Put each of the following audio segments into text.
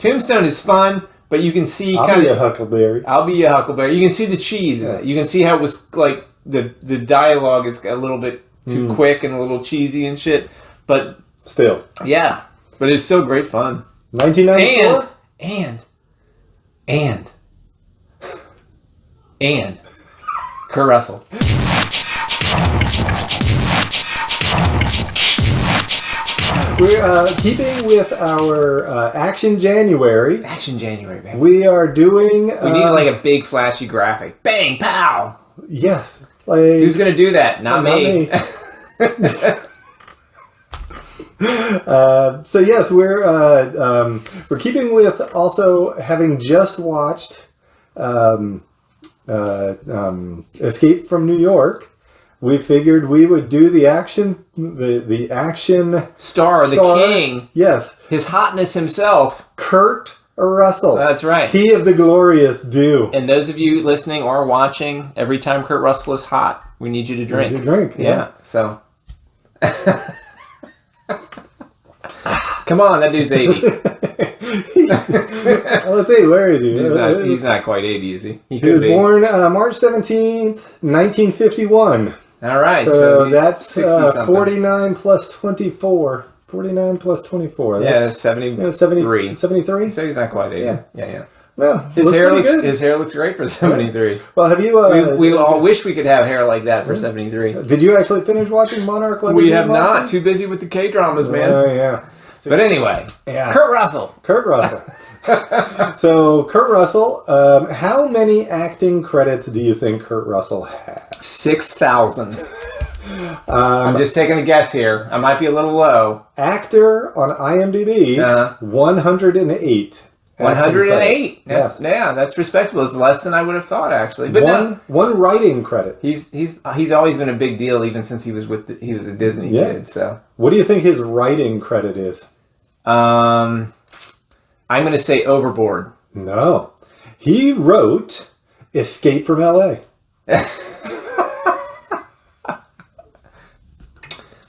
Tombstone is fun, but you can see I'll be a Huckleberry. I'll be a Huckleberry. You can see the cheese in it. You can see how it was like the dialogue is a little bit too quick and a little cheesy and shit. But still, yeah. But it's still great fun. 1994. And Kurt Russell. We're keeping with our Action January. Action January, baby. We are doing... we need like a big flashy graphic. Bang, pow! Yes. Like, who's going to do that? Not me. So yes, we're keeping with also having just watched Escape from New York. We figured we would do the action star, the king. Yes, his hotness himself, Kurt Russell. That's right. He of the glorious dew. And those of you listening or watching, every time Kurt Russell is hot, we need you to drink. We need to drink. Yeah. So. Come on, that dude's 80. Let's see, where is he? He's not quite 80, is he? He was born March 17th, 1951. All right. So that's 49 plus 24. 49 plus 24. That's 73. 73? So he's not quite 80. Yeah. Well, his hair looks great for 73. Well, have you... we all wish we could have hair like that for 73. Did you actually finish watching Monarch Limousine? We have not. Too busy with the K-dramas, man. Oh, yeah. So, but anyway, Kurt Russell. So, Kurt Russell, how many acting credits do you think Kurt Russell has? 6,000. I'm just taking a guess here. I might be a little low. Actor on IMDb, 108. 108. Yes. Yeah, that's respectable. It's less than I would have thought, actually. But one writing credit. He's always been a big deal, even since he was he was a Disney kid. So, what do you think his writing credit is? I'm going to say Overboard. No, he wrote Escape from L.A.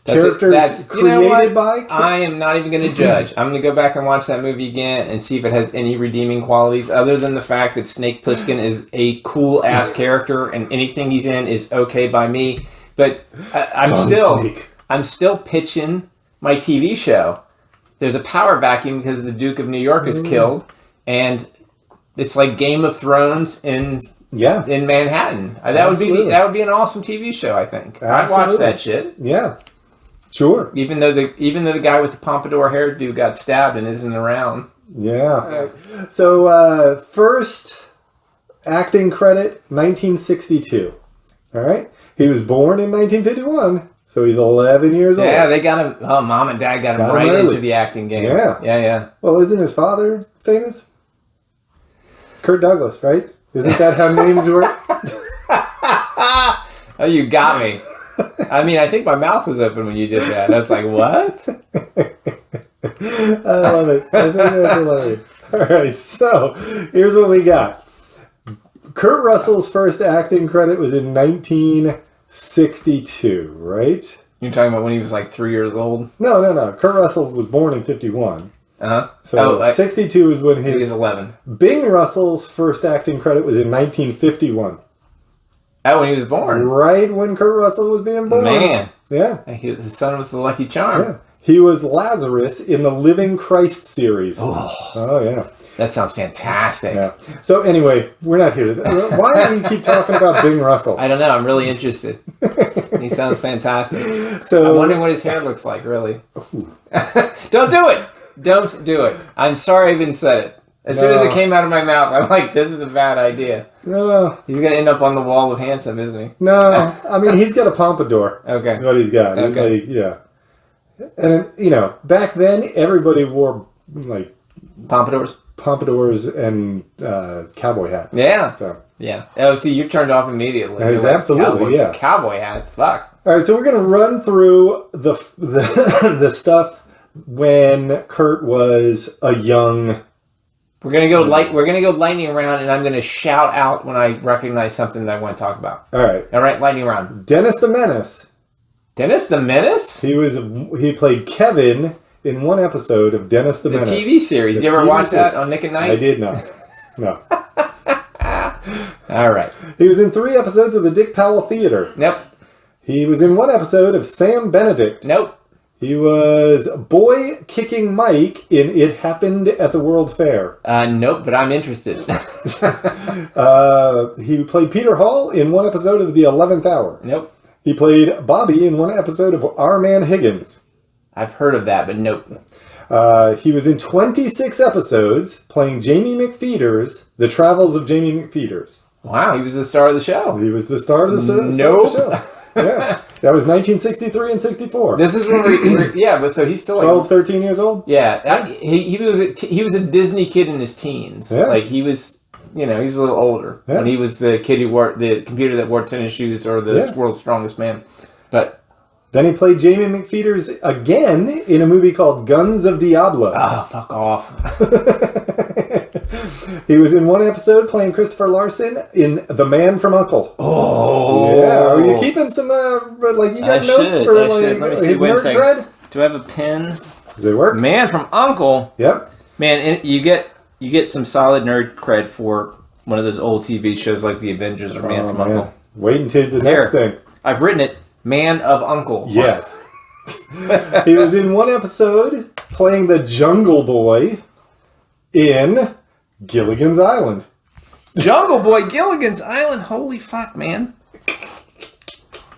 Characters created by... I am not even going to judge. I'm going to go back and watch that movie again and see if it has any redeeming qualities other than the fact that Snake Plissken is a cool-ass character and anything he's in is okay by me. But I'm still pitching my TV show. There's a power vacuum because the Duke of New York is killed, and it's like Game of Thrones in Manhattan. That would be an awesome TV show, I think. I'd watch that shit. Yeah. Sure. Even though the guy with the pompadour hairdo got stabbed and isn't around. Yeah. So first acting credit, 1962. All right. He was born in 1951, so he's 11 years old. Yeah, they got him. Oh, mom and dad got him right into the acting game. Yeah. Well, isn't his father famous? Kirk Douglas, right? Isn't that how names work? Oh, you got me. I mean, I think my mouth was open when you did that. I was like, what? I love it. I think that's hilarious. All right, so here's what we got. Kurt Russell's first acting credit was in 1962, right? You're talking about when he was like 3 years old? No. Kurt Russell was born in 51. Uh-huh. So 62 is when he was 11. Bing Russell's first acting credit was in 1951. Oh, when he was born. Right when Kurt Russell was being born. Man. Yeah. His son was the Lucky Charm. Yeah. He was Lazarus in the Living Christ series. Oh yeah. That sounds fantastic. Yeah. So anyway, we're not here to... Why do you keep talking about Bing Russell? I don't know. I'm really interested. He sounds fantastic. So I'm wondering what his hair looks like, really. Don't do it! Don't do it. I'm sorry I even said it. As soon as it came out of my mouth, I'm like, this is a bad idea. No. He's going to end up on the wall of handsome, isn't he? No. I mean, he's got a pompadour. Okay. That's what he's got. He's like, yeah. And, back then, everybody wore, like... Pompadours and cowboy hats. Yeah. So. Yeah. Oh, see, you turned off immediately. Absolutely, Cowboy hats. Fuck. All right, so we're going to run through the stuff when Kurt was a young... We're gonna go lightning round, and I'm gonna shout out when I recognize something that I want to talk about. All right, lightning round. Dennis the Menace. Dennis the Menace? He played Kevin in one episode of Dennis the Menace. The TV series. Did you ever watch that on Nick at Night? I did not. No. All right. He was in 3 episodes of the Dick Powell Theater. Nope. He was in 1 episode of Sam Benedict. Nope. He was Boy Kicking Mike in It Happened at the World Fair. Nope, but I'm interested. He played Peter Hall in 1 episode of The 11th Hour. Nope. He played Bobby in 1 episode of Our Man Higgins. I've heard of that, but nope. He was in 26 episodes playing Jamie McFeeters, The Travels of Jamie McFeeters. Wow, he was the star of the show. He was the star of the show. Yeah, that was 1963 and 64. This is when yeah, but so he's still 12, 13 years old? Yeah, he was a Disney kid in his teens. Yeah. Like he was, he was a little older. Yeah. And he was the kid who wore the computer that wore tennis shoes or the world's strongest man. But then he played Jamie McFeeters again in a movie called Guns of Diablo. oh, fuck off. He was in 1 episode playing Christopher Larson in The Man from U.N.C.L.E. Oh. Yeah, are you keeping some, you got notes for Let me see, his wait a nerd second. cred? Do I have a pen? Does it work? Man from U.N.C.L.E. Yep. Man, you get some solid nerd cred for one of those old TV shows like The Avengers or Man from U.N.C.L.E. Wait until the next thing. I've written it. Man of U.N.C.L.E. Yes. He was in 1 episode playing the Jungle Boy in Gilligan's Island. Jungle Boy, Gilligan's Island. Holy fuck, man.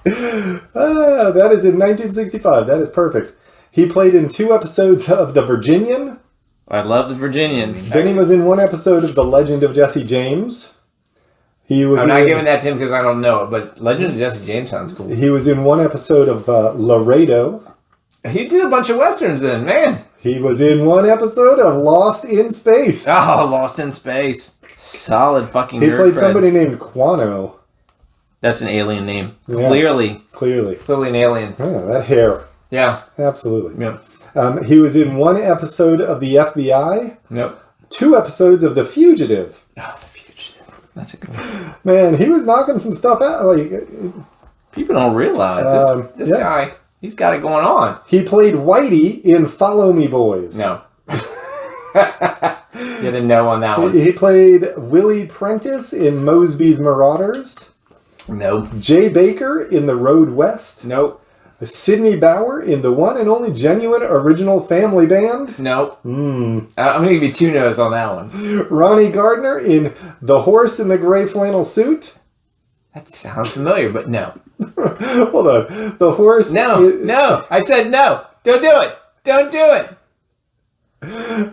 That is in 1965. That is perfect. He played in 2 episodes of The Virginian. I love The Virginian. Then he was in 1 episode of The Legend of Jesse James. I'm not giving that to him because I don't know it, but Legend of Jesse James sounds cool. He was in 1 episode of Laredo. He did a bunch of westerns then, man. He was in 1 episode of Lost in Space. Oh, Lost in Space. Solid fucking He nerd played cred. somebody named Quano. That's an alien name. Yeah. Clearly Clearly. an alien. Yeah, that hair. Yeah. Absolutely. Yeah. He was in 1 episode of The FBI. Nope. 2 episodes of The Fugitive. Oh, The Fugitive. That's a good one. Man, he was knocking some stuff out. People don't realize this yeah. guy, he's got it going on. He played Whitey in Follow Me Boys. No. Get a no on that one. He played Willie Prentice in Mosby's Marauders. Nope. Jay Baker in The Road West. Nope. Sidney Bauer in the one and only genuine original Family Band. Nope. I'm going to give you 2 no's on that one. Ronnie Gardner in The Horse in the Gray Flannel Suit. That sounds familiar, but no. Hold on. The Horse... No. I said no. Don't do it. Don't do it.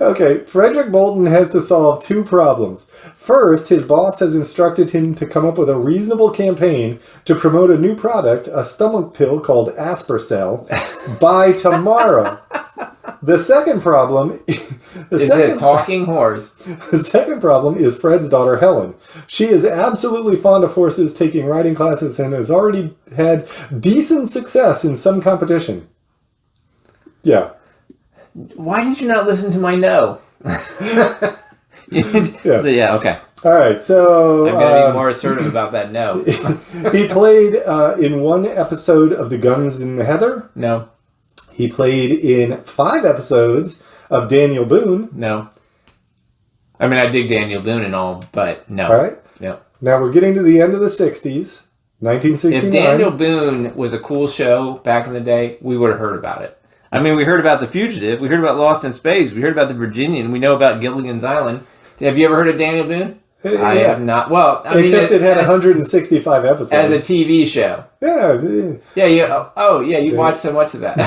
Okay, Frederick Bolton has to solve 2 problems. First, his boss has instructed him to come up with a reasonable campaign to promote a new product, a stomach pill called Aspercell, by tomorrow. The second problem... Is it a talking horse? The second problem is Fred's daughter, Helen. She is absolutely fond of horses, taking riding classes, and has already had decent success in some competition. Yeah. Why did you not listen to my no? Yeah, okay. All right, so... I'm going to be more assertive about that no. He played in 1 episode of The Guns and Heather. No. He played in 5 episodes of Daniel Boone. No. I mean, I dig Daniel Boone and all, but no. All right. No. Now we're getting to the end of the 60s, 1969. If Daniel Boone was a cool show back in the day, we would have heard about it. I mean, we heard about The Fugitive, we heard about Lost in Space, we heard about The Virginian, we know about Gilligan's Island. Have you ever heard of Daniel Boone? Yeah. I have not. Well, I mean, Except it had 165 episodes. as a TV show. Yeah. Yeah, you watched so much of that.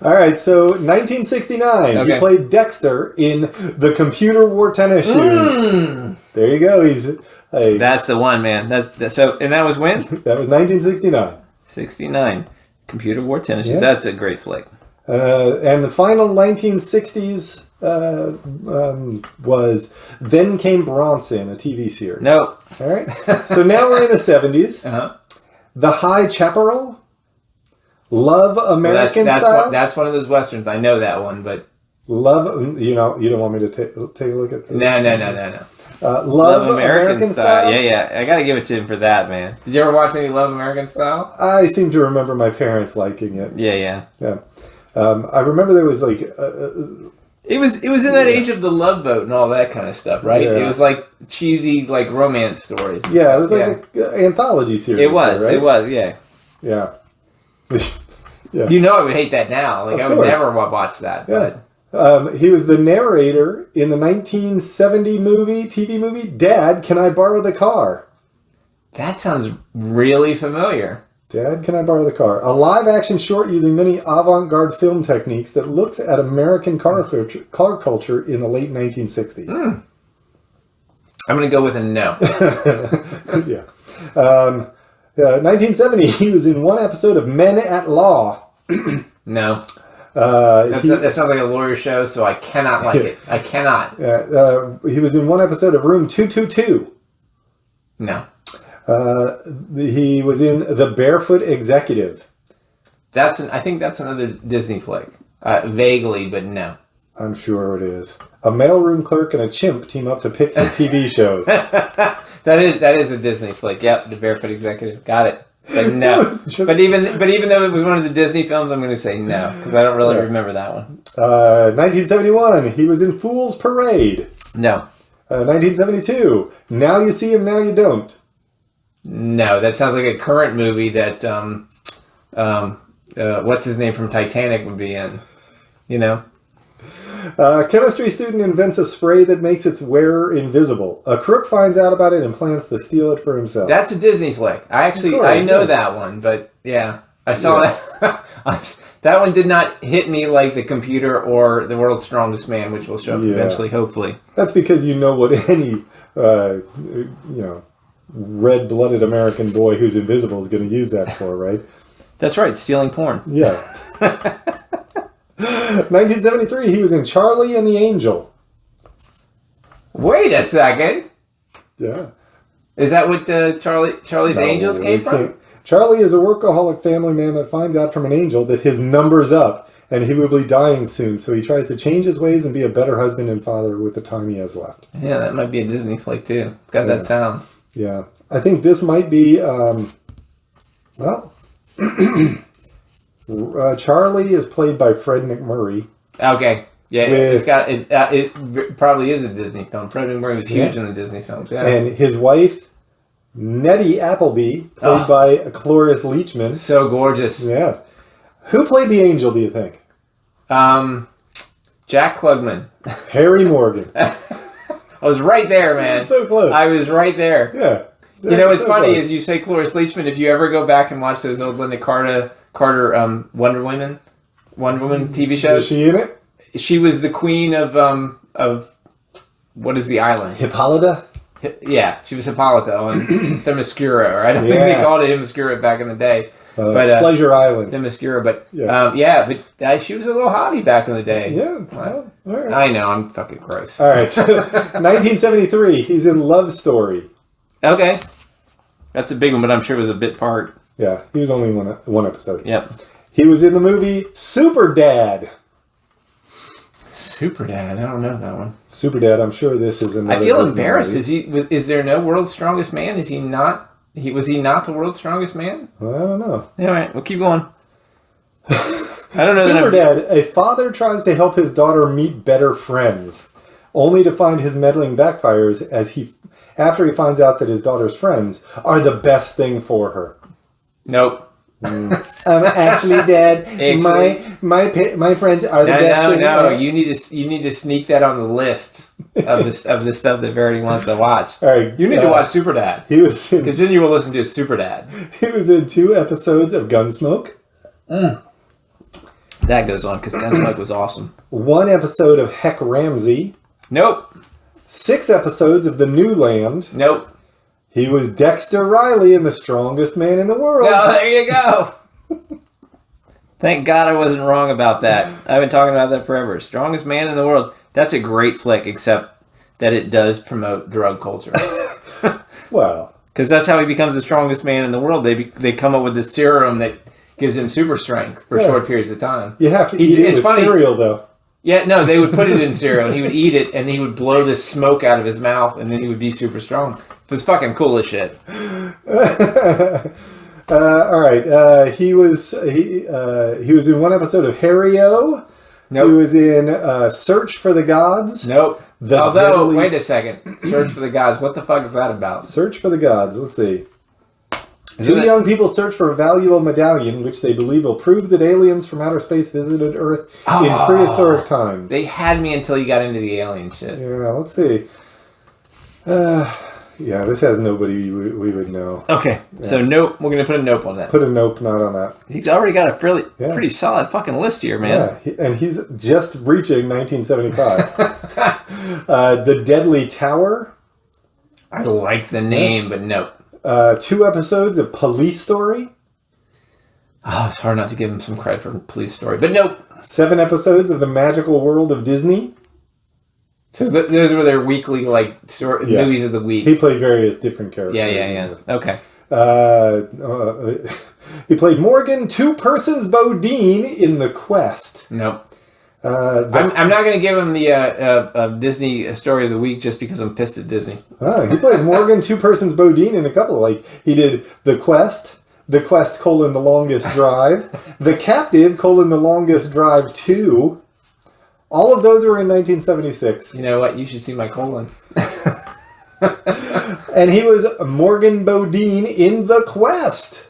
All right, so 1969, he played Dexter in The Computer Wore Tennis Shoes. There you go. That's the one, man. And that was when? That was 1969. 69. Computer Wore Tennis Shoes. That's a great flick. And the final 1960s was Then Came Bronson, a TV series. No. All right. So now we're in the 70s. Uh-huh. The High Chaparral. Love American Style. That's one of those westerns. I know that one, but Love. You don't want me to take a look at. No. Love American Style. Yeah. I gotta give it to him for that, man. Did you ever watch any Love American Style? I seem to remember my parents liking it. Yeah. I remember there was like... It was in that age of the Love Boat and all that kind of stuff, right? Yeah. It was like cheesy, like romance stories. Yeah, it was like an anthology series. It was, right? it was, yeah. Yeah. Yeah. You know I would hate that now. Like, I would never watch that. Yeah. But. He was the narrator in the 1970 TV movie, Dad, Can I Borrow the Car? That sounds really familiar. Dad, Can I Borrow the Car? A live-action short using many avant-garde film techniques that looks at American car culture in the late 1960s. I'm going to go with a no. Yeah. 1970, he was in one episode of Men at Law. No. That sounds like a lawyer show, so I cannot like it. I cannot. He was in one episode of Room 222. No. He was in The Barefoot Executive. I think that's another Disney flick. Vaguely, but no. I'm sure it is. A mailroom clerk and a chimp team up to pick the TV shows. That is a Disney flick. Yep, The Barefoot Executive. Got it. But no. But even though it was one of the Disney films, I'm going to say no because I don't really remember that one. 1971, he was in Fool's Parade. No. 1972, Now You See Him, Now You Don't. No, that sounds like a current movie that what's his name from Titanic would be in. You know. Chemistry student invents a spray that makes its wearer invisible. A crook finds out about it and plans to steal it for himself. That's a Disney flick. I know that one, but yeah, I saw that. That one did not hit me like The Computer or The World's Strongest Man, which will show up eventually, hopefully. That's because you know what any red-blooded American boy who's invisible is going to use that for, right? That's right, stealing porn. Yeah. 1973, he was in Charlie and the Angel. Wait a second. Yeah. Is that what Charlie's Angels came from? Charlie is a workaholic family man that finds out from an angel that his number's up and he will be dying soon. So he tries to change his ways and be a better husband and father with the time he has left. Yeah, that might be a Disney flick too. It's got that sound. Yeah. I think this might be, Charlie is played by Fred McMurray. Okay. Yeah, it probably is a Disney film. Fred McMurray was huge in the Disney films. Yeah. And his wife, Nettie Appleby, played by Cloris Leachman. So gorgeous. Yes. Who played the angel, do you think? Jack Klugman. Harry Morgan. I was right there, man. So close. I was right there. Yeah. You know what's funny is you say Cloris Leachman. If you ever go back and watch those old Linda Carter Wonder Woman TV shows. Was she in it? She was the queen of what is the island? Hippolyta? Yeah, she was Hippolyta on Themyscira, or I don't think they called it Themyscira back in the day. But Pleasure Island. Themyscira, but she was a little hottie back in the day. Yeah, well, all right. I know, I'm fucking gross. All right, so 1973, he's in Love Story. Okay. That's a big one, but I'm sure it was a bit part. Yeah, he was only one episode. Yep. He was in the movie Super Dad. Super Dad, I don't know that one. Super Dad, I'm sure this is another. I feel embarrassed. Is there no World's Strongest Man? Is he not? Was he not the World's Strongest Man? Well, I don't know. All right, we'll keep going. I don't know. Super Dad, a father tries to help his daughter meet better friends, only to find his meddling backfires after he finds out that his daughter's friends are the best thing for her. Nope. Actually, Dad, my friends are the best thing. No, you need to sneak that on the list of the stuff that Verity wants to watch. All right, you need to watch Super Dad. Because then you will listen to Super Dad. He was in 2 episodes of Gunsmoke. That goes on because Gunsmoke was awesome. 1 episode of Heck Ramsey. Nope. 6 episodes of The New Land. Nope. He was Dexter Riley in The Strongest Man in the World. Oh, there you go. Thank God I wasn't wrong about that. I've been talking about that forever. Strongest Man in the World. That's a great flick, except that it does promote drug culture. Well, because that's how he becomes the strongest man in the world. They come up with this serum that gives him super strength for short periods of time. You have to eat it with cereal, though. Yeah, no, they would put it in cereal, and he would eat it, and he would blow this smoke out of his mouth, and then he would be super strong. It was fucking cool as shit. All right. He was in one episode of Harry-O. Nope. He was in Search for the Gods. Nope. Although, wait a second. Search for the Gods. What the fuck is that about? Search for the Gods. Let's see. Two young people search for a valuable medallion, which they believe will prove that aliens from outer space visited Earth in prehistoric times. They had me until you got into the alien shit. Yeah, let's see. Yeah, this has nobody we would know. Okay, so nope. We're going to put a nope on that. Put a nope not on that. He's already got a pretty solid fucking list here, man. Yeah, and he's just reaching 1975. The Deadly Tower. I like the name, but nope. 2 episodes of Police Story. Oh, it's hard not to give him some credit for Police Story, but nope. 7 episodes of The Magical World of Disney. So those were their weekly movies of the week. He played various different characters. Yeah. Okay. He played Morgan Two Persons Bodine in The Quest. Nope. I'm not going to give him the Disney Story of the Week just because I'm pissed at Disney. He played Morgan Two Persons Bodine in a couple. Like he did The Quest, The Quest: The Longest Drive, The Captive: The Longest Drive 2. All of those were in 1976. You know what? You should see my colon. And he was Morgan Bodine in The Quest.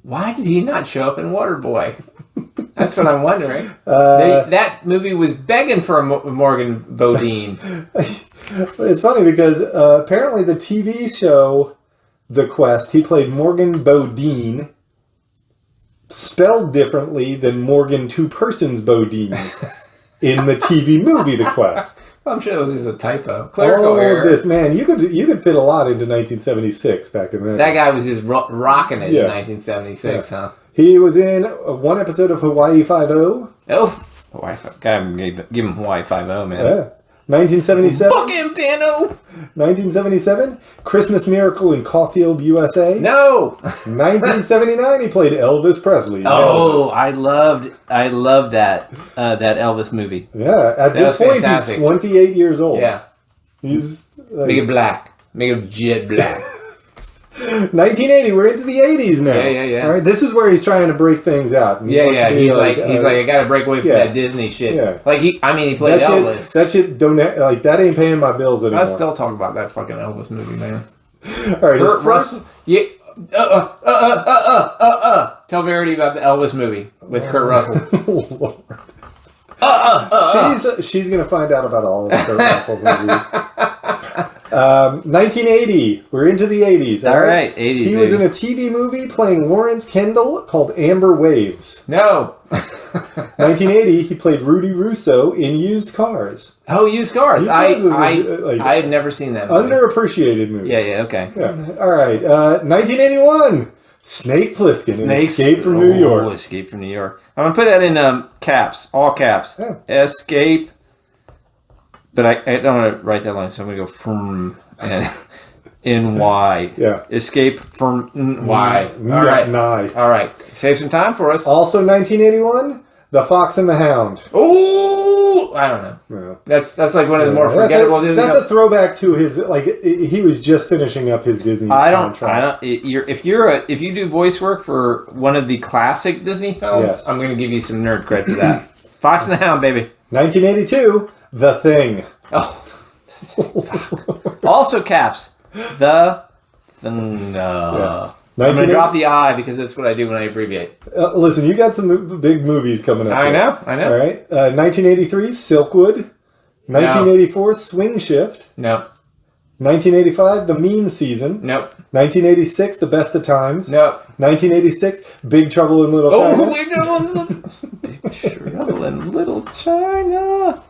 Why did he not show up in Waterboy? That's what I'm wondering. That movie was begging for a Morgan Bodine. It's funny because apparently the TV show The Quest, he played Morgan Bodine, spelled differently than Morgan Two Persons Bodine in the TV movie The Quest. I'm sure it was just a typo. Clerical error. This, man, you could fit a lot into 1976 back in then. That guy was just rocking it in 1976, huh? He was in 1 episode of Hawaii Five-0. Oh, Hawaii Five-0. Give him Hawaii Five-0, man. Yeah. 1977. Fuck him, Dano! 1977, Christmas Miracle in Caulfield, USA. No! 1979, he played Elvis Presley. Oh, I loved that Elvis movie. Yeah, at this point, fantastic. He's 28 years old. Yeah. He's... Make it black. Make it jet black. 1980, we're into the 80s now. Yeah. All right, this is where he's trying to break things out. He's like, I gotta break away from that Disney shit. Yeah. Like he played Elvis. That shit don't that ain't paying my bills anymore. I still talk about that fucking Elvis movie, man. All right, Kurt Russell. Yeah. Tell Verity about the Elvis movie with Kurt Russell. She's gonna find out about all of the Kurt Russell movies. 1980. We're into the 80s. All right, 80s. He was in a TV movie playing Lawrence Kendall called Amber Waves. No. 1980. He played Rudy Russo in Used Cars. Oh, Used Cars. I've never seen that movie. Underappreciated movie. Yeah. Okay. Yeah. All right. 1981. Snake Plissken in Escape from New York. Escape from New York. I'm going to put that in caps. All caps. Yeah. Escape. But I don't want to write that line, so I'm going to go from NY. Yeah. Escape from NY. All right. Save some time for us. Also 1981, The Fox and the Hound. Oh, I don't know. Yeah. That's like one of the more forgettable Disney. That's a throwback to his he was just finishing up his Disney contract. If you do voice work for one of the classic Disney films, I'm going to give you some nerd cred for that. Fox and the Hound, baby. 1982, The Thing. Oh. Also caps. The Thing. I'm going to drop the I because that's what I do when I abbreviate. Listen, you got some big movies coming up. I know. All right. 1983, Silkwood. 1984, Swing Shift. No. 1985, The Mean Season. Nope. 1986, The Best of Times. Nope. 1986, Big Trouble in Little China. Big Trouble in Little China.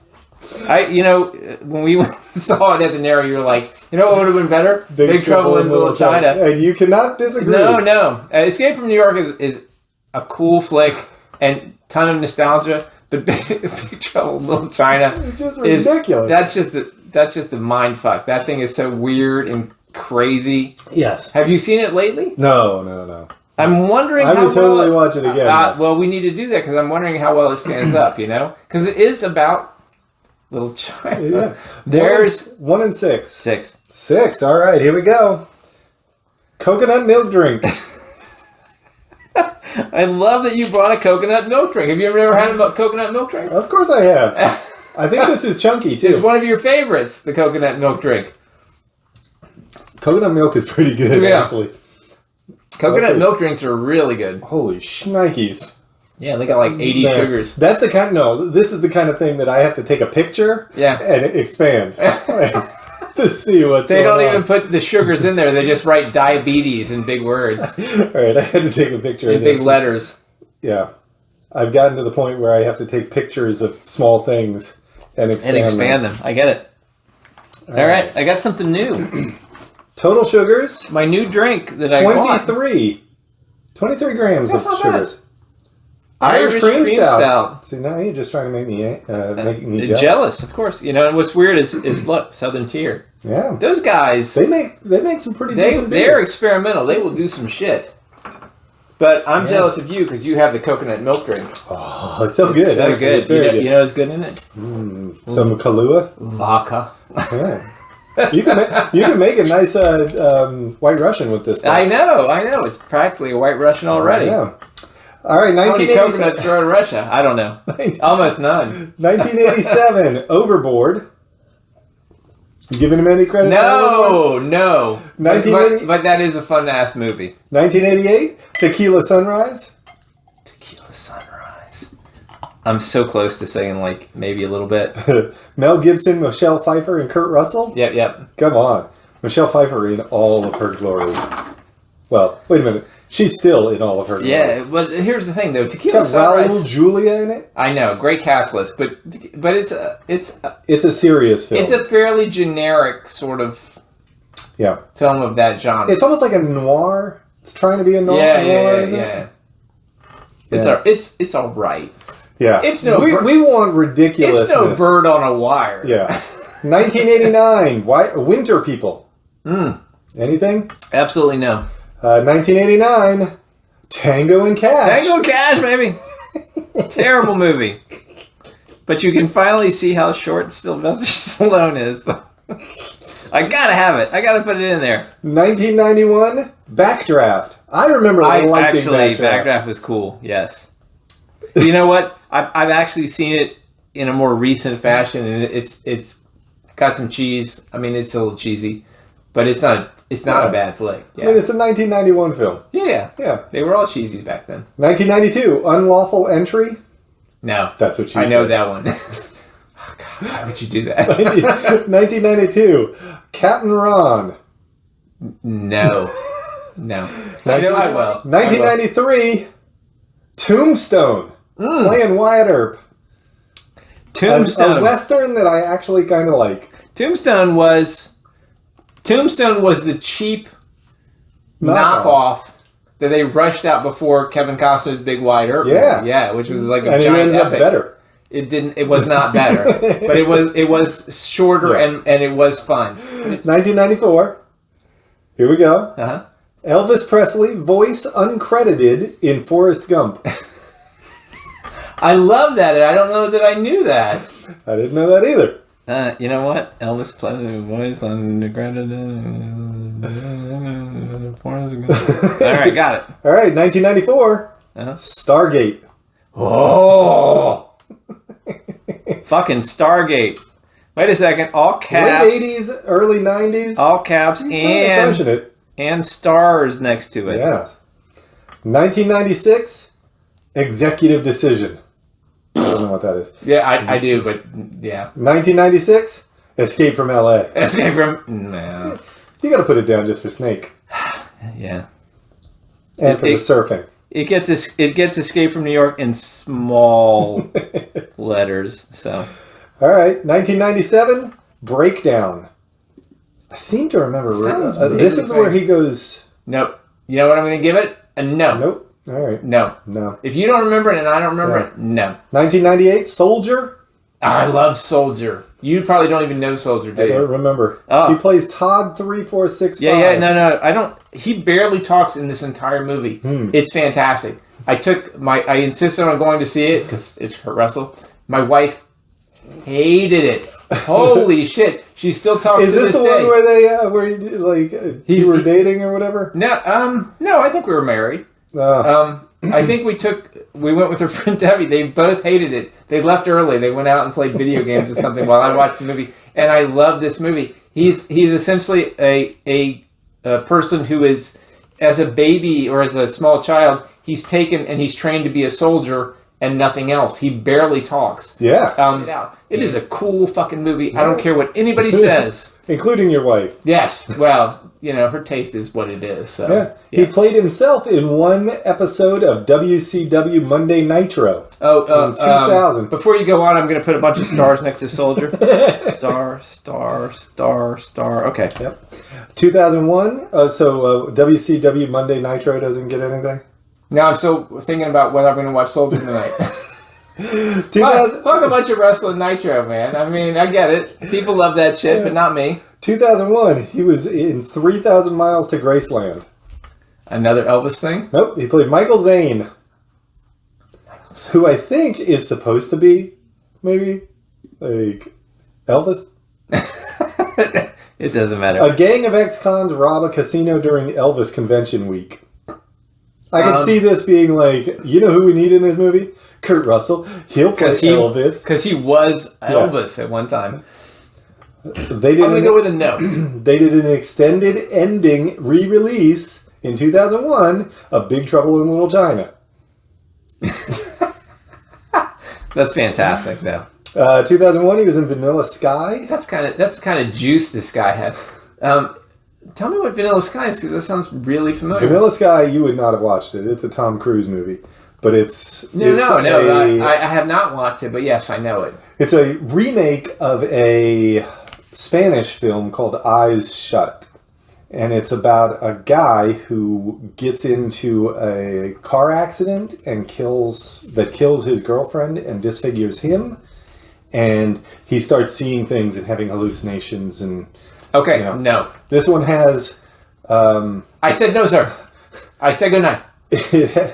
When we saw it at the Nero, you were like, you know what would have been better? Big Trouble in Little China. And you cannot disagree. No. Escape from New York is a cool flick and ton of nostalgia, but Big Trouble in Little China is just ridiculous. That's just a mind fuck. That thing is so weird and crazy. Yes. Have you seen it lately? No. I'm wondering. I would totally watch it again. Well, we need to do that because I'm wondering how well it stands up. Because it is about Little China. Yeah. There's 1 and 6. 6. 6. All right, here we go. Coconut milk drink. I love that you brought a coconut milk drink. Have you ever had a coconut milk drink? Of course I have. I think this is chunky, too. It's one of your favorites, the coconut milk drink. Coconut milk is pretty good, actually. Coconut milk drinks are really good. Holy shnikes. Yeah, they got like 80 sugars. That's the kind. No, this is the kind of thing that I have to take a picture. And expand to see what's. They going don't on. even put the sugars in there. They just write diabetes in big words. All right, I had to take a picture in of this. big letters. Yeah, I've gotten to the point where I have to take pictures of small things and expand them. I get it. All right, I got something new. Total sugars. My new drink that I bought. 23 grams of sugars. Irish cream stout. See, now you're just trying to make me jealous. Jealous, of course. You know, and what's weird is look, Southern Tier. Yeah. Those guys. They make some pretty decent beers. They're experimental. They will do some shit. But I'm jealous of you because you have the coconut milk drink. Oh, it's so good. So actually. good. It's very good. You know what's good in it? Some Kahlua. Vodka. Yeah. You can make a nice White Russian with this stuff. I know. It's practically a White Russian already. Yeah. All right, How many coconuts grow in Russia? I don't know. Almost none. 1987, Overboard. You giving him any credit? No. 1980 But that is a fun-ass movie. 1988, Tequila Sunrise. Tequila Sunrise. I'm so close to saying, like, maybe a little bit. Mel Gibson, Michelle Pfeiffer, and Kurt Russell? Yep. Come on. Michelle Pfeiffer in all of her glory. Well, wait a minute. She's still in all of her glory. Yeah, but here's the thing, though. Tequila It's got Sunrise. Raul Julia in it. I know, great cast list, but it's a serious film. It's a fairly generic sort of film of that genre. It's almost like a noir. It's trying to be a noir. Yeah. It's all right. Yeah. It's no. We want ridiculousness. It's no Bird on a Wire. Yeah. 1989. Winter People. Anything? Absolutely no. 1989. Tango and Cash. Tango and Cash, baby. Terrible movie. But you can finally see how short Sylvester Stallone is. I gotta have it. I gotta put it in there. 1991. Backdraft. I remember liking Backdraft. Backdraft was cool. Yes. You know what? I've actually seen it in a more recent fashion, and it's got some cheese. I mean, it's a little cheesy, but it's not a bad flick. Yeah. I mean, it's a 1991 film. Yeah. They were all cheesy back then. 1992. Unlawful Entry. No. That's what you said. I know that one. Oh, God, why would you do that? 1992. Captain Ron. No. I know I will. 1993. Tombstone. Playing Wyatt Earp. Tombstone. A Western that I actually kind of like. Tombstone was the cheap knockoff that they rushed out before Kevin Costner's Big Wide Earp. Yeah, which was like a giant epic. Better. It was not better, but it was shorter and it was fun. 1994. Here we go. Elvis Presley, voice uncredited in Forrest Gump. I love that. I don't know that I knew that. I didn't know that either. You know what? Elvis Presley, voice uncredited. All right, got it. All right, 1994. Stargate. Oh. Fucking Stargate. Wait a second. All caps. Late 80s, early 90s. All caps and stars next to it. Yes. 1996. Executive Decision. I don't know what that is. Yeah, I do, but yeah. 1996. Escape from LA. Escape from... No. You got to put it down just for Snake. Yeah. And for the surfing. It gets Escape from New York in small letters. So, all right, 1997, Breakdown. I seem to remember. This is where he goes. Nope. You know what I'm going to give it? A no. Nope. All right. No. If you don't remember it and I don't remember it, no. 1998, Soldier. I love Soldier. You probably don't even know Soldier, do you? I don't remember. Oh. He plays Todd 3465. Yeah. No. I don't. He barely talks in this entire movie. It's fantastic. I insisted on going to see it because it's Kurt Russell. My wife hated it. Holy shit! She still talks to this day. Is this the one where you were dating or whatever? No. I think we were married. I think we went with her friend Debbie. They both hated it. They left early. They went out and played video games or something while I watched the movie. And I love this movie. He's essentially a person who is, as a baby or as a small child, he's taken and he's trained to be a soldier and nothing else. He barely talks. Yeah. It is a cool fucking movie. I don't care what anybody says. Including your wife. Yes. Well, her taste is what it is. So, yeah. He played himself in one episode of WCW Monday Nitro. In 2000. Before you go on, I'm going to put a bunch of stars next to Soldier. Star, star, star, star. Okay. Yep. 2001. WCW Monday Nitro doesn't get anything? Now I'm still thinking about whether I'm going to watch Soldier tonight. Fuck a bunch of wrestling Nitro, man. I mean, I get it. People love that shit, but not me. 2001, he was in 3,000 Miles to Graceland. Another Elvis thing? Nope, he played Michael Zane. Who I think is supposed to be, maybe, like, Elvis? It doesn't matter. A gang of ex-cons rob a casino during Elvis convention week. I can see this being like, you know who we need in this movie? Kurt Russell. He'll play Elvis. Because he was Elvis at one time. So I'm going to go with a no. They did an extended ending re-release in 2001 of Big Trouble in Little China. That's fantastic, though. 2001, he was in Vanilla Sky. That's kind of juice this guy has. Tell me what Vanilla Sky is, because that sounds really familiar. Vanilla Sky, you would not have watched it. It's a Tom Cruise movie. But it's... I have not watched it, but yes, I know it. It's a remake of a Spanish film called Eyes Shut. And it's about a guy who gets into a car accident and kills his girlfriend and disfigures him. And he starts seeing things and having hallucinations and... Okay, no. This one has... I said no, sir. I said good night.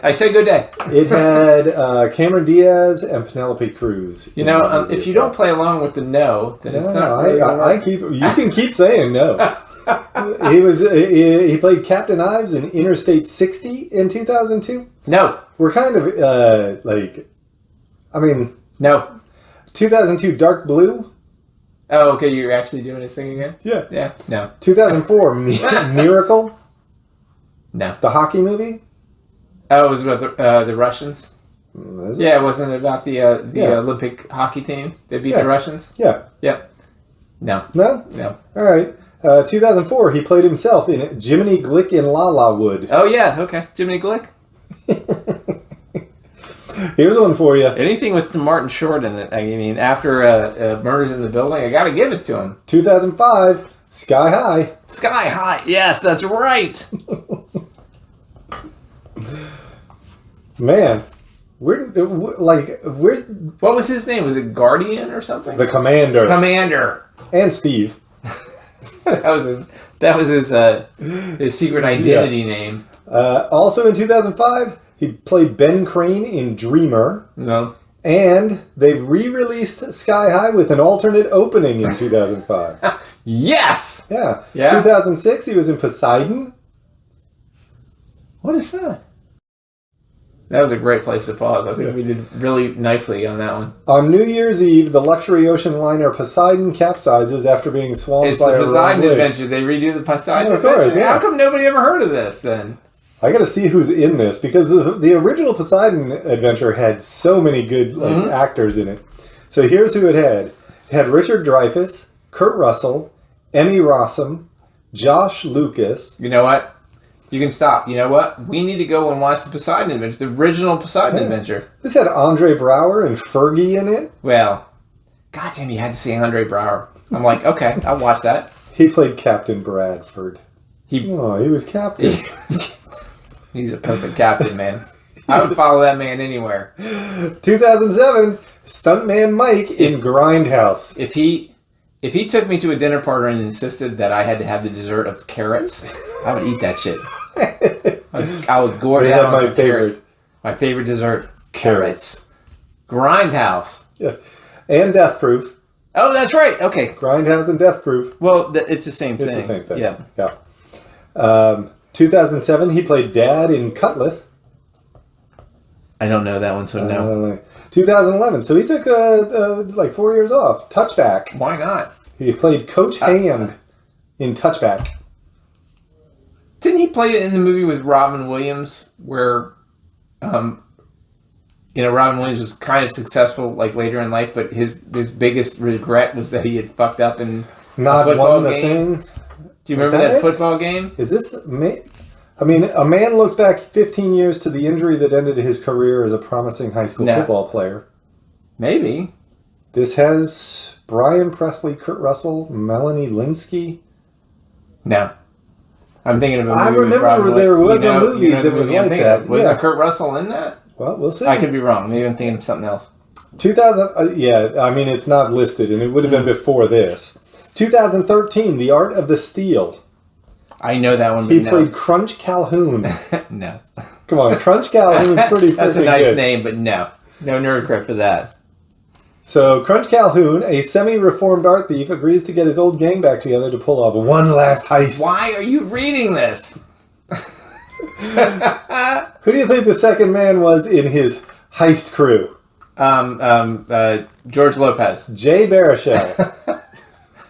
I said good day. It had Cameron Diaz and Penelope Cruz. If you don't play along with the no, then it's not... You can keep saying no. He played Captain Ives in Interstate 60 in 2002. No. We're kind of No. 2002 Dark Blue. Oh, okay, you're actually doing this thing again? Yeah. Yeah, no. 2004 Miracle. No. The hockey movie. Oh, it was about the Russians? Is it? Yeah, it wasn't about the Olympic hockey team that beat the Russians? Yeah. Yep. No. No? No. All right. 2004, he played himself in Jiminy Glick in La La Wood. Oh, yeah. Okay. Jiminy Glick. Here's one for you. Anything with Martin Short in it. I mean, after Murders in the Building, I got to give it to him. 2005, Sky High. Sky High. Yes, that's right. Man, where's... What was his name? Was it Guardian or something? The Commander. Commander. And Steve. That was his secret identity name. Also in 2005, he played Ben Crane in Dreamer. No. And they re-released Sky High with an alternate opening in 2005. Yes! Yeah. 2006, he was in Poseidon. What is that? That was a great place to pause. I think we did really nicely on that one. On New Year's Eve, the luxury ocean liner Poseidon capsizes after being swamped by a It's the Poseidon Adventure. They redo the Poseidon Adventure. Yeah. How come nobody ever heard of this then? I gotta see who's in this, because the original Poseidon Adventure had so many good actors in it. So here's who it had. It had Richard Dreyfuss, Kurt Russell, Emmy Rossum, Josh Lucas. You know what? You can stop. You know what? We need to go and watch the Poseidon Adventure, the original Poseidon Adventure. This had Andre Braugher and Fergie in it. Well, goddamn, you had to see Andre Braugher. I'm like, okay, I'll watch that. He played Captain Bradford. He was captain. He's a perfect captain, man. I would follow that man anywhere. 2007, Stuntman Mike in Grindhouse. If he took me to a dinner party and insisted that I had to have the dessert of carrots, I would eat that shit. I would gore down on carrots. My favorite dessert, carrots. Grindhouse. Yes. And Death Proof. Oh, that's right. Okay. Grindhouse and Death Proof. Well, it's the same thing. It's the same thing. Yeah. 2007, he played Dad in Cutlass. I don't know that one, so no. 2011. So he took like 4 years off. Touchback. Why not? He played Coach Hand in Touchback. Didn't he play it in the movie with Robin Williams, where, Robin Williams was kind of successful like later in life, but his biggest regret was that he had fucked up in Not a football won the game. thing. Do you remember that football game? Is this? I mean, a man looks back 15 years to the injury that ended his career as a promising high school football player. Maybe. This has Brian Presley, Kurt Russell, Melanie Linsky. No. I'm thinking of a movie. I remember there was a movie that was like that. Was Kurt Russell in that? Well, we'll see. I could be wrong. Maybe I'm thinking of something else. 2000. Yeah, I mean, it's not listed, and it would have been before this. 2013, The Art of the Steal. I know that one. He played Crunch Calhoun. No. Come on, Crunch Calhoun's pretty freaking good. That's a nice name, but no. No nerd cred for that. So, Crunch Calhoun, a semi-reformed art thief, agrees to get his old gang back together to pull off one last heist. Why are you reading this? Who do you think the second man was in his heist crew? George Lopez. Jay Baruchel.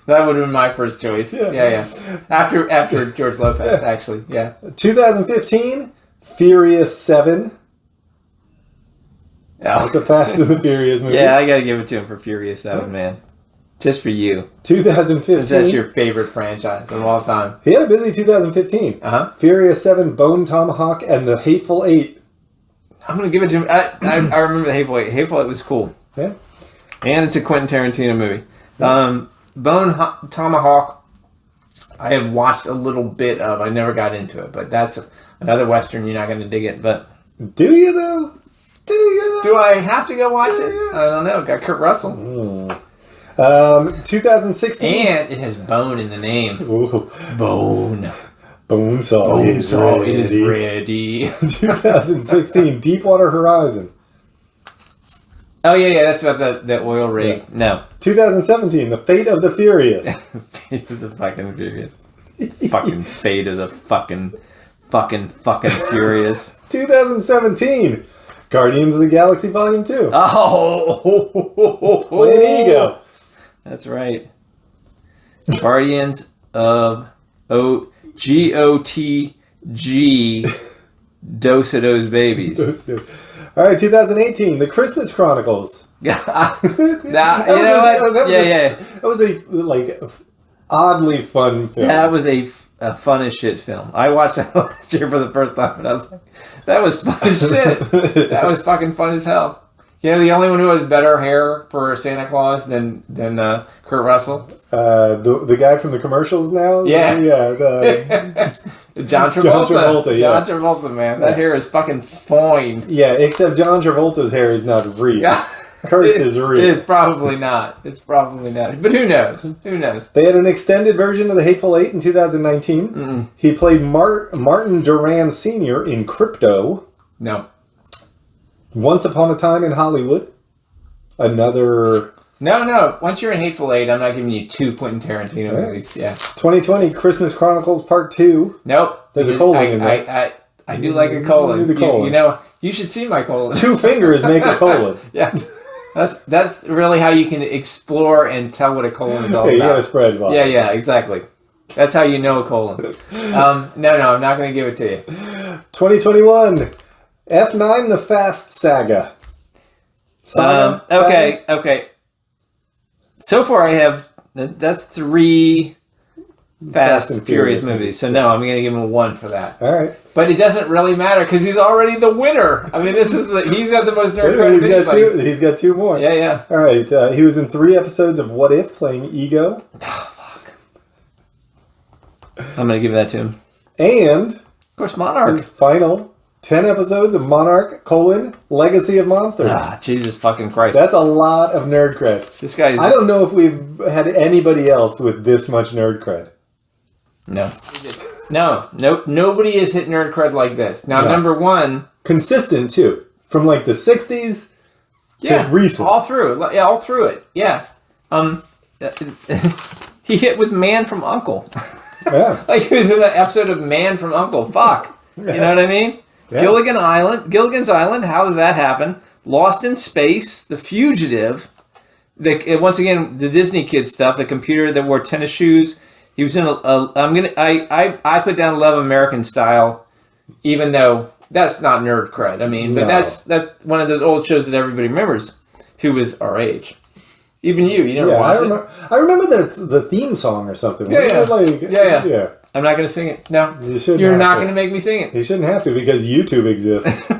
That would have been my first choice. Yeah. After George Lopez, actually. Yeah. 2015, Furious 7. Oh. It's a Fast and the Furious movie. Yeah, I gotta give it to him for Furious 7, man. Just for you. 2015. Since that's your favorite franchise of all time. He had a busy 2015. Furious 7, Bone Tomahawk, and The Hateful Eight. I'm gonna give it to him. I remember The Hateful Eight. Hateful Eight was cool. Yeah. And it's a Quentin Tarantino movie. Bone Tomahawk, I have watched a little bit of. I never got into it, but that's another Western. You're not going to dig it, but... Do you, though? Do I have to go watch it? I don't know. Got Kurt Russell. 2016. And it has bone in the name. Ooh. Bone. Bonesaw is ready. 2016, Deepwater Horizon. Oh, yeah, that's about the oil rig. Yeah. No. 2017, The Fate of the Furious. Fate of the fucking Furious. Fucking Fate of the fucking Furious. 2017, Guardians of the Galaxy Volume 2. Oh! Playing Ego. That's right. Guardians of G-O-T-G Dose of Those Babies. All right, 2018, The Christmas Chronicles. That was a oddly fun film. That was a fun as shit film. I watched that last year for the first time, and I was like, that was fun as shit. That was fucking fun as hell. You know, the only one who has better hair for Santa Claus than Kurt Russell? The guy from the commercials now? Yeah. John Travolta. John Travolta, man. That hair is fucking fine. Yeah, except John Travolta's hair is not real. Yeah. Kurt's is real. It's probably not. But who knows? Who knows? They had an extended version of The Hateful Eight in 2019. He played Martin Duran Sr. in Crypto. No. Once Upon a Time in Hollywood. Another... No. Once you're in Hateful Eight, I'm not giving you 2 Quentin Tarantino movies. Yeah. 2020, Christmas Chronicles Part 2. Nope. There's a colon in there. I do like a colon. You know, you should see my colon. 2 fingers make a colon. Yeah. That's really how you can explore and tell what a colon is all about. You got to spread. Yeah, exactly. That's how you know a colon. No, I'm not going to give it to you. 2021, F9 The Fast Saga. Okay. So far I have, that's 3 Fast and Furious movies. So no, I'm going to give him a 1 for that. All right. But it doesn't really matter because he's already the winner. I mean, he's got the most nerd cred. He's got 2 more. Yeah. All right. He was in 3 episodes of What If, playing Ego. Oh, fuck. I'm going to give that to him. And, of course, Monarch. His final 10 episodes of Monarch, Legacy of Monsters. Jesus fucking Christ. That's a lot of nerd cred. This guy's... I don't know if we've had anybody else with this much nerd cred. No. Nobody has hit nerd cred like this. Now, number 1... Consistent, too. From, like, the 60s to recent. All through it. Yeah. He hit with Man from U.N.C.L.E. Yeah. Like, he was in an episode of Man from U.N.C.L.E. Fuck. You know what I mean? Yeah. Gilligan's Island. How does that happen? Lost in Space, The Fugitive. Once again, the Disney kid stuff. The computer that wore tennis shoes. He was in I put down Love American Style, even though that's not nerd cred. I mean, but that's one of those old shows that everybody remembers, who was our age. Even you never watched it. I remember the theme song or something. Yeah. I'm not going to sing it. No, you're not going to make me sing it. You shouldn't have to because YouTube exists.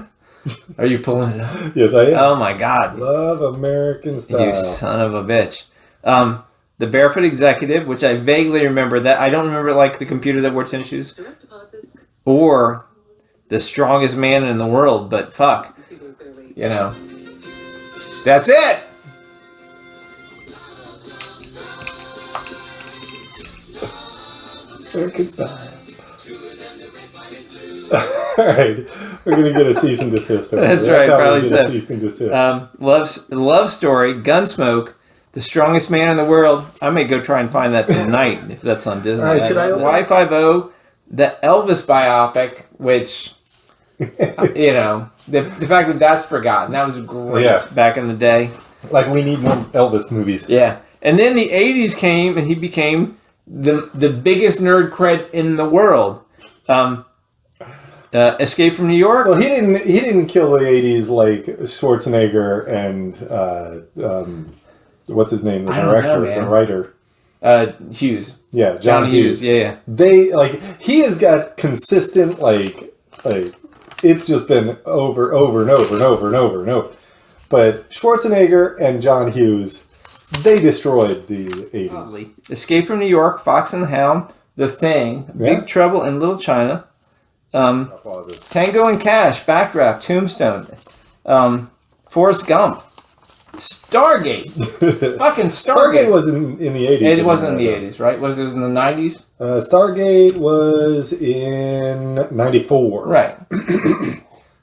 Are you pulling it up? Yes, I am. Oh my God! Love American Style. You son of a bitch. The Barefoot Executive, which I vaguely remember. That I don't remember like the computer that wore tennis shoes, or The Strongest Man in the World. But fuck, that's it. American Style. Alright, we're going to get a cease and desist. That's right, probably so. Cease and desist. Love Story, Gunsmoke, The Strongest Man in the World. I may go try and find that tonight if that's on Disney. All right, should I open Y50, the Elvis biopic, which, the fact that that's forgotten. That was great back in the day. Like, we need more Elvis movies. Yeah. And then the 80s came, and he became the biggest nerd cred in the world. Escape from New York. Well, he didn't kill the 80s like Schwarzenegger and what's his name, the director, the writer. Hughes. Yeah, John Hughes. Yeah. They he has got consistent like it's just been over and over. But Schwarzenegger and John Hughes, they destroyed the 80s. Probably. Escape from New York, Fox and the Hound, The Thing, Big Trouble in Little China, Tango and Cash, Backdraft, Tombstone, Forrest Gump, Stargate. Fucking Stargate. Stargate was in the 80s. It wasn't in the 80s, right? Was it in the 90s? Stargate was in 94. Right.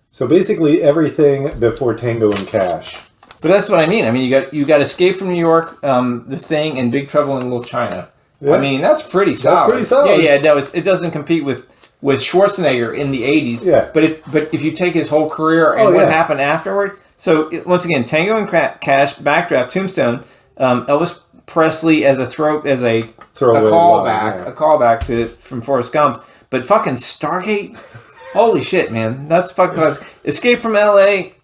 So basically everything before Tango and Cash. But that's what I mean. I mean, you got Escape from New York, The Thing, and Big Trouble in Little China. Yeah. I mean, that's pretty solid. That's pretty solid. Yeah. No, it doesn't compete with Schwarzenegger in the 80s. Yeah. But if you take his whole career and what happened afterward, once again, Tango and Cash, Backdraft, Tombstone, Elvis Presley as a callback from Forrest Gump, but fucking Stargate, holy shit, man, that's fucking class. Escape from L.A.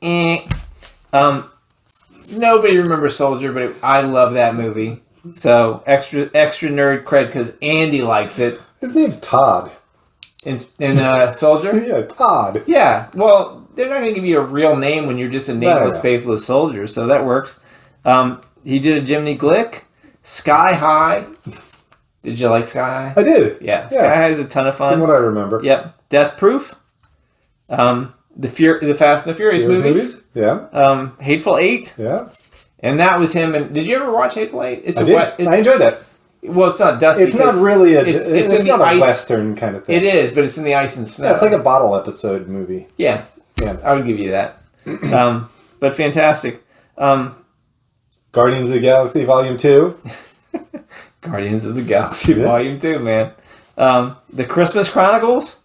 Nobody remembers Soldier, but I love that movie. So extra nerd cred because Andy likes it. His name's Todd. In Soldier? Yeah, Todd. Yeah, well, they're not going to give you a real name when you're just a nameless, faithless soldier, so that works. He did a Jiminy Glick, Sky High. Did you like Sky High? I did. Yeah, Sky High is a ton of fun. From what I remember. Yep. Death Proof. The Fast and the Furious movies. Yeah. Hateful Eight. Yeah. And that was him. And did you ever watch Hateful Eight? I enjoyed that. Well, it's not dusty. It's not really it's not a ice. Western kind of thing. It is, but it's in the ice and snow. Yeah, it's like a bottle episode movie. Yeah. I would give you that. But fantastic. Guardians of the Galaxy Volume 2. Guardians of the Galaxy Volume 2, man. The Christmas Chronicles.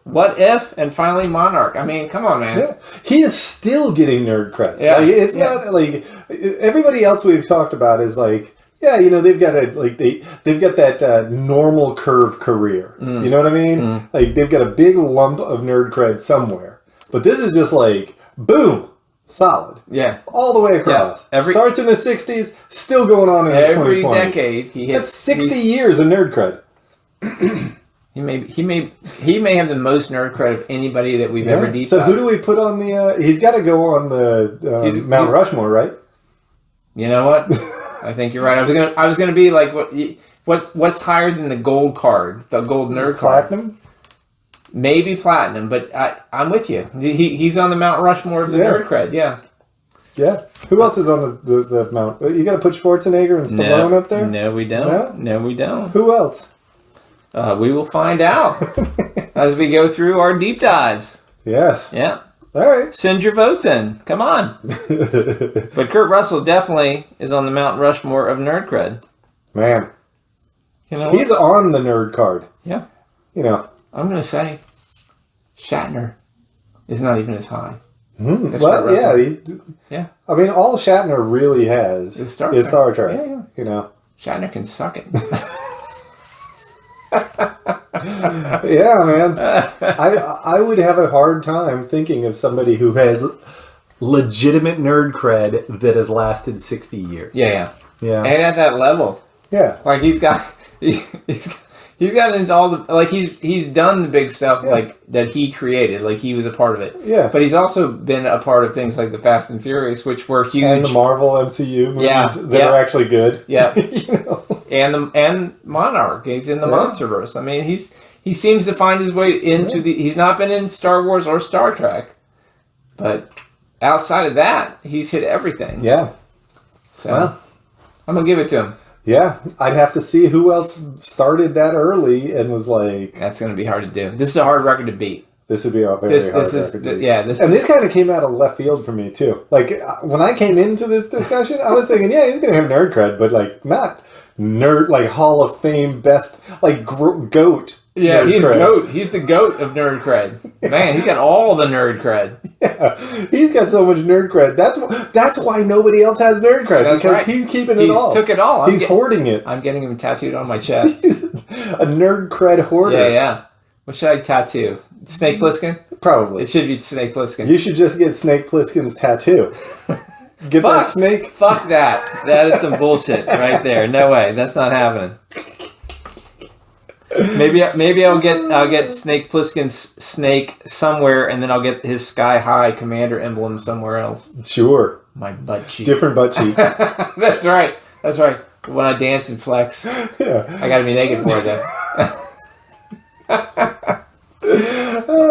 What If? And finally Monarch. I mean, come on, man. Yeah. He is still getting nerd credit. Yeah. Like, it's not like everybody else we've talked about is like, yeah, they've got they've got that normal curve career. You know what I mean? Like they've got a big lump of nerd cred somewhere. But this is just like boom, solid. Yeah, all the way across. Yeah. Starts in the '60s, still going on in the 2020s. Every decade, that's 60 years of nerd cred. He may have the most nerd cred of anybody that we've ever deep. So who do we put on the? He's got to go on the Mount Rushmore, right? You know what? I think you're right. I was gonna be like, what's higher than the gold card, the gold nerd card? Platinum? Maybe platinum, but I'm with you. He's on the Mount Rushmore of the nerd cred. Yeah. Yeah. Who else is on the Mount? You got to put Schwarzenegger and Stallone up there? No, we don't. No, we don't. Who else? We will find out as we go through our deep dives. Yes. Yeah. All right. Send your votes in. Come on. But Kurt Russell definitely is on the Mount Rushmore of nerd cred. Man. He's on the nerd card. Yeah. I'm going to say Shatner. is not even as high. Well, Yeah. I mean, all Shatner really has Is Star is Star Trek. Yeah. You know. Shatner can suck it. Yeah, man. I would have a hard time thinking of somebody who has legitimate nerd cred that has lasted 60 years. Yeah. Yeah. And at that level. Yeah. Like he's got into all the he's done the big stuff like that he created, like he was a part of it. Yeah. But he's also been a part of things like the Fast and Furious, which were huge. And the Marvel MCU movies that are actually good. Yeah. You know? And Monarch. He's in the Monsterverse. I mean, he seems to find his way into the. He's not been in Star Wars or Star Trek, but outside of that, he's hit everything. Yeah. So I'm gonna give it to him. Yeah, I'd have to see who else started that early and was like... That's going to be hard to do. This is a hard record to beat. This would be a very hard record to beat. Yeah, and this kind of came out of left field for me, too. Like, when I came into this discussion, I was thinking, yeah, he's going to have nerd cred, but, like, not nerd, like, Hall of Fame best, like, GOAT. Yeah, he's GOAT. He's the GOAT of nerd cred. Man, he's got all the nerd cred. Yeah, he's got so much nerd cred. That's why nobody else has nerd cred. That's because right. He's keeping it all. He took it all. He's hoarding it. I'm getting him tattooed on my chest. He's a nerd cred hoarder. Yeah. What should I tattoo? Snake Plissken? Probably. It should be Snake Plissken. You should just get Snake Plissken's tattatter. Get that snake. Fuck that. That is some bullshit right there. No way. That's not happening. Maybe I'll get Snake Plissken's snake somewhere, and then I'll get his Sky High Commander emblem somewhere else. Sure. My butt cheek. Different butt cheek. That's right. When I dance and flex, yeah. I gotta be naked for it though.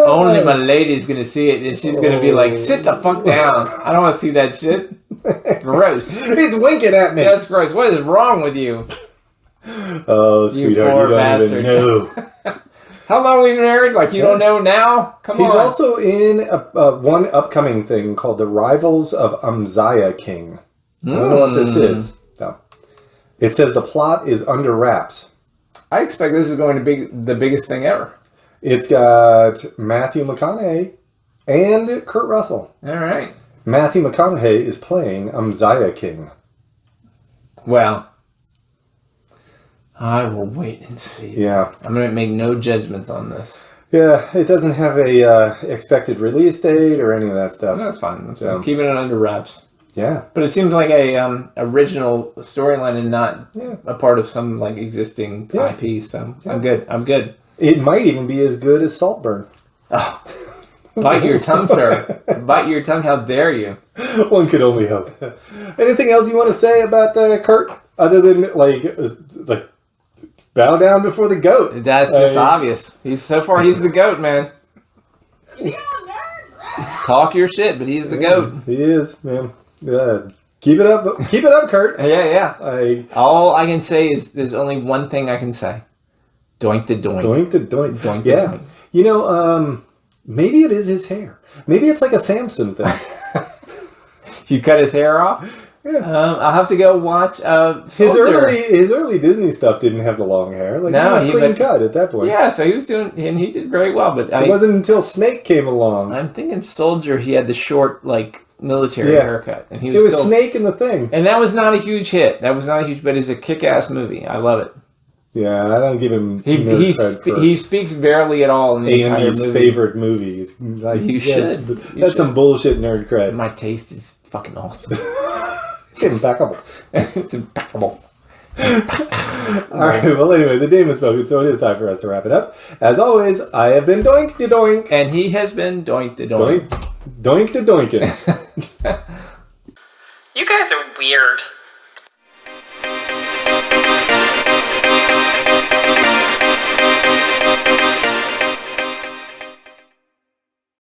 Only my lady's gonna see it, and she's gonna be like, "Sit the fuck down! I don't want to see that shit. Gross. He's winking at me. That's gross. What is wrong with you?" Oh, sweetheart, you don't bastard. even know. How long we've been married? Like you don't know now? Come on. He's also in one upcoming thing called The Rivals of Umziah King. I don't know what this is. No. It says the plot is under wraps. I expect this is going to be the biggest thing ever. It's got Matthew McConaughey and Kurt Russell. All right. Matthew McConaughey is playing Umziah King. Well, I will wait and see. Yeah. I'm going to make no judgments on this. Yeah, it doesn't have a expected release date or any of that stuff. That's fine. That's fine. Keeping it under wraps. Yeah. But it seems like a original storyline and not a part of some like existing IP. So I'm good. It might even be as good as Saltburn. Oh, bite your tongue, sir. Bite your tongue. How dare you? One could only hope. Anything else you want to say about Kurt? Other than like bow down before the goat. That's just obvious. He's the goat, man. Talk your shit, but he's the goat. He is, man. Keep it up, Kurt. Yeah. All I can say is there's only one thing I can say. Doink the doink. Doink the doink. Doink the doink. You know, maybe it is his hair. Maybe it's like a Samson thing. You cut his hair off? Yeah. I'll have to go watch his early Disney stuff didn't have the long hair. Like, no, he was clean cut at that point. Yeah, so he was doing, and he did very well. But it wasn't until Snake came along. I'm thinking Soldier, he had the short, like, military haircut, and he was. It was Snake in the Thing, and that was not a huge hit. But it's a kick-ass movie. I love it. Yeah, I don't give him. He speaks barely at all in the entire movie. Andy's favorite movies. Like, you should. That's some bullshit nerd cred. My taste is fucking awesome. It's impeccable. It's impeccable. Alright, well anyway, the name is spoken, so it is time for us to wrap it up. As always, I have been Doink the Doink. And he has been Doink the Doink. Doink the Doinkin'. You guys are weird.